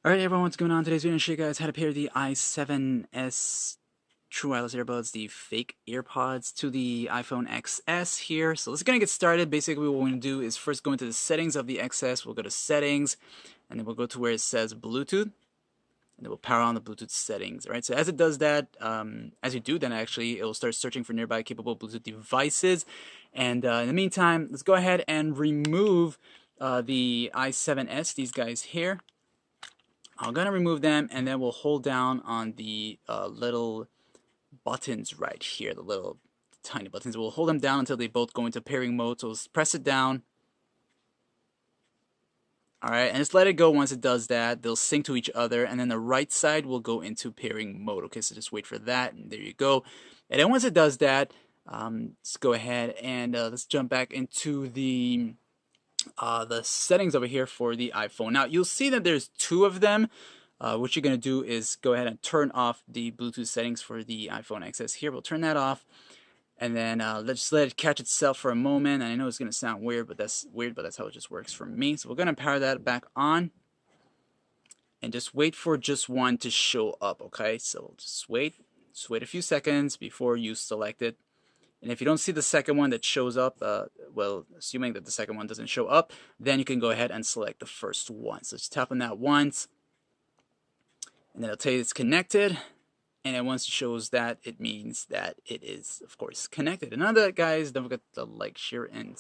Alright everyone, what's going on? Today's video, I'm going to show you guys how to pair the i7s True Wireless Earbuds, the fake AirPods, to the iPhone XS here. So let's get started. Basically what we're going to do is first go into the settings of the XS. We'll go to settings, and then we'll go to where it says Bluetooth, and then we'll power on the Bluetooth settings. Alright, so as it does that, as you do then actually, it will start searching for nearby capable Bluetooth devices. And in the meantime, let's go ahead and remove the i7s, these guys here. I'm going to remove them, and then we'll hold down on the little buttons right here, the little tiny buttons. We'll hold them down until they both go into pairing mode. So let's press it down. Alright, and just let it go. Once it does that, they'll sync to each other, and then the right side will go into pairing mode. Okay, so just wait for that, and there you go. And then once it does that, let's go ahead and let's jump back into the settings over here for the iPhone. Now you'll see that there's two of them. What you're going to do is go ahead and turn off the Bluetooth settings for the iPhone XS here. We'll turn that off, and then let's just let it catch itself for a moment. And I know it's going to sound weird, but that's how it just works for me. So we're going to power that back on and just wait for just one to show up. Okay, so just wait a few seconds before you select it. And if you don't see the second one that shows up, well, assuming that the second one doesn't show up, then you can go ahead and select the first one. So just tap on that once, and then it'll tell you it's connected. And then once it shows that, it means that it is, of course, connected. And now that, guys, don't forget to like, share, and